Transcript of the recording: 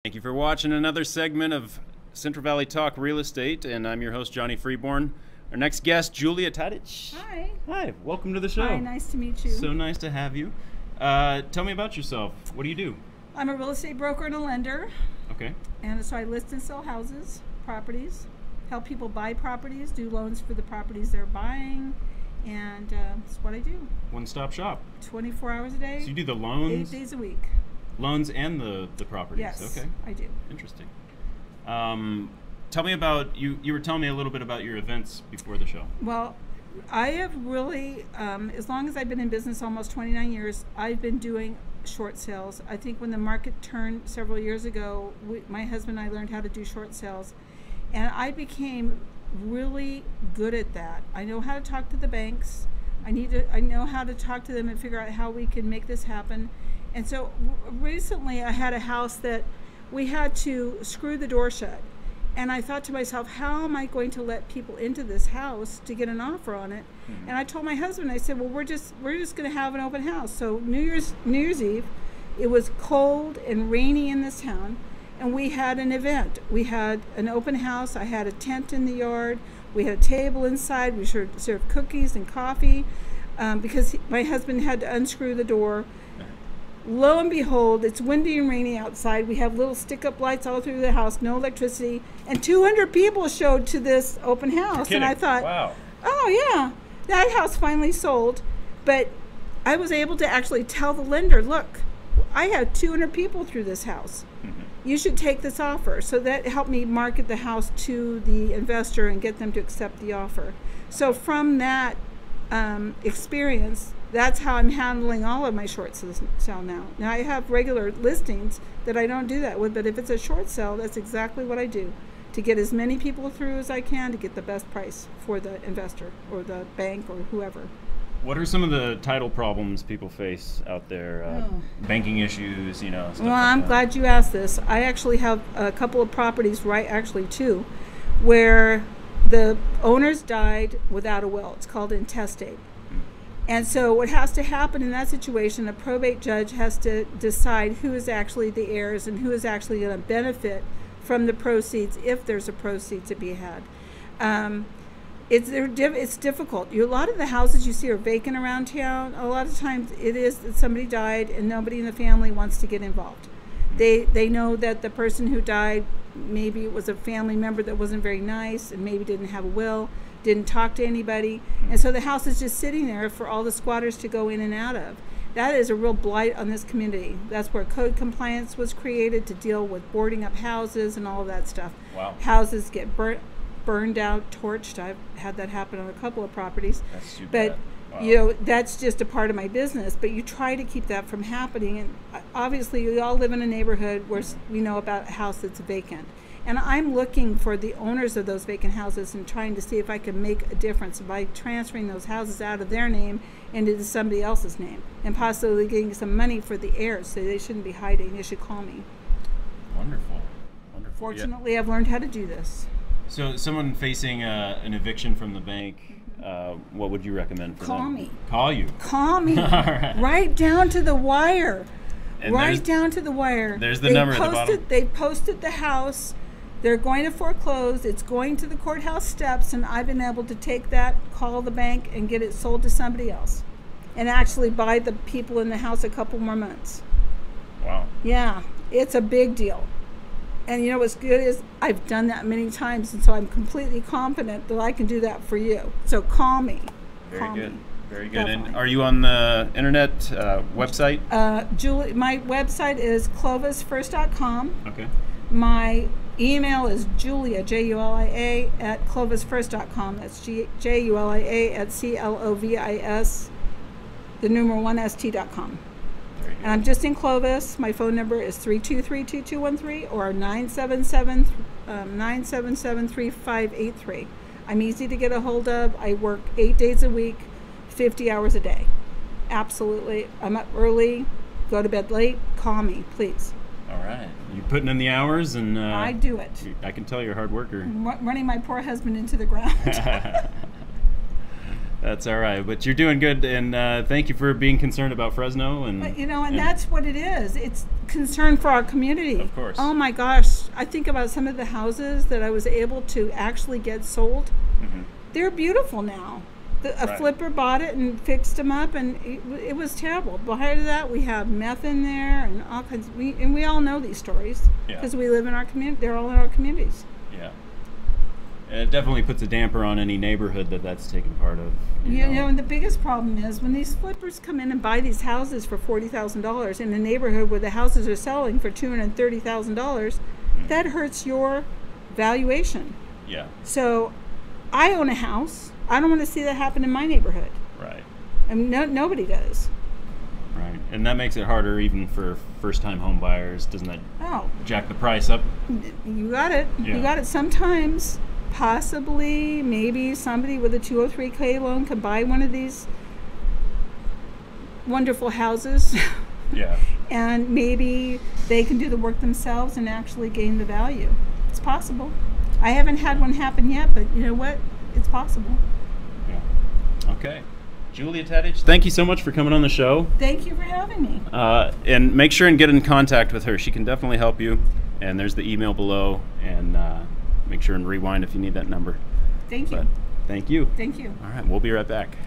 Thank you for watching another segment of Central Valley Talk Real Estate, and I'm your host, Johnny Freeborn. Our next guest, Julia Tadich. Hi. Hi, welcome to the show. Hi, nice to meet you. So nice to have you. Tell me about yourself. What do you do? I'm a real estate broker and a lender. Okay. And so I list and sell houses, properties, help people buy properties, do loans for the properties they're buying, and that's what I do. One-stop shop. 24 hours a day. So you do the loans? 8 days a week. Loans and the properties? Yes, okay. I do. Interesting. Tell me about, you were telling me a little bit about your events before the show. Well, I have really, as long as I've been in business, almost 29 years, I've been doing short sales. I think when the market turned several years ago, my husband and I learned how to do short sales, and I became really good at that. I know how to talk to the banks. I know how to talk to them and figure out how we can make this happen. And so recently I had a house that we had to screw the door shut. And I thought to myself, how am I going to let people into this house to get an offer on it? Mm-hmm. And I told my husband, I said, well, we're just going to have an open house. So New Year's Eve, it was cold and rainy in this town, and we had an event. We had an open house. I had a tent in the yard. We had a table inside. We served cookies and coffee because my husband had to unscrew the door. Lo and behold, it's windy and rainy outside. We have little stick-up lights all through the house, no electricity, and 200 people showed to this open house. And I thought, wow. Oh yeah, that house finally sold. But I was able to actually tell the lender, look, I had 200 people through this house. Mm-hmm. You should take this offer. So that helped me market the house to the investor and get them to accept the offer. So from that experience, that's how I'm handling all of my short sale now. Now I have regular listings that I don't do that with, but if it's a short sale, that's exactly what I do, to get as many people through as I can to get the best price for the investor or the bank or whoever. What are some of the title problems people face out there? Banking issues, stuff well, like I'm that. glad you asked this. I actually have a couple of properties, two, where the owners died without a will. It's called intestate. And so what has to happen in that situation, a probate judge has to decide who is actually the heirs and who is actually going to benefit from the proceeds if there's a proceed to be had. It's difficult. A lot of the houses you see are vacant around town. A lot of times it is that somebody died and nobody in the family wants to get involved. They know that the person who died, maybe it was a family member that wasn't very nice and maybe didn't have a will, didn't talk to anybody, and so the house is just sitting there for all the squatters to go in and out of. That is a real blight on this community. That's where code compliance was created to deal with boarding up houses and all of that stuff. Wow. Houses get burned out, torched. I've had that happen on a couple of properties. That's too but bad. Wow. That's just a part of my business, but you try to keep that from happening. And obviously we all live in a neighborhood where we know about a house that's vacant. And I'm looking for the owners of those vacant houses and trying to see if I can make a difference by transferring those houses out of their name into somebody else's name and possibly getting some money for the heirs. So they shouldn't be hiding. They should call me. Wonderful. Wonderful. Fortunately, yeah. I've learned how to do this. So someone facing an eviction from the bank, what would you recommend for them? Call me. Call you. Call me. All right. Right down to the wire. And right down to the wire. There's the number at the bottom. They posted the house. They're going to foreclose. It's going to the courthouse steps, and I've been able to take that, call the bank, and get it sold to somebody else, and actually buy the people in the house a couple more months. Wow. Yeah, it's a big deal. And what's good is I've done that many times, and so I'm completely confident that I can do that for you. So call me. Very good. Very good. Definitely. And are you on the internet website? Julie, my website is clovisfirst.com. Okay. My email is Julia, Julia, at clovisfirst.com. That's Julia at Clovis, the numeral 1st.com. And I'm just in Clovis. My phone number is 323-2213 or 977-3583. I'm easy to get a hold of. I work 8 days a week, 50 hours a day. Absolutely. I'm up early, go to bed late. Call me, please. All right. You're putting in the hours, and I do it. I can tell you're a hard worker. Running my poor husband into the ground. That's all right, but you're doing good, and thank you for being concerned about Fresno. And But, and that's what it is. It's concern for our community. Of course. Oh my gosh, I think about some of the houses that I was able to actually get sold. Mm-hmm. They're beautiful now. A Right. flipper bought it and fixed them up, and it was terrible. Behind that, we have meth in there and all kinds. We all know these stories Yeah. because we live in our community. They're all in our communities. Yeah. And it definitely puts a damper on any neighborhood that's taken part of. You know, and the biggest problem is when these flippers come in and buy these houses for $40,000 in a neighborhood where the houses are selling for $230,000, that hurts your valuation. Yeah. So, I own a house. I don't want to see that happen in my neighborhood. Right. I mean, nobody does. Right. And that makes it harder even for first-time home buyers. Doesn't that Oh, jack the price up? you got it. Yeah. You got it. Sometimes, possibly, maybe somebody with a 203K loan can buy one of these wonderful houses. Yeah. And maybe they can do the work themselves and actually gain the value. It's possible. I haven't had one happen yet, but you know what? It's possible. Yeah. Okay. Julia Tadich, thank you so much for coming on the show. Thank you for having me. And make sure and get in contact with her. She can definitely help you. And there's the email below. And make sure and rewind if you need that number. Thank you. But thank you. Thank you. All right. We'll be right back.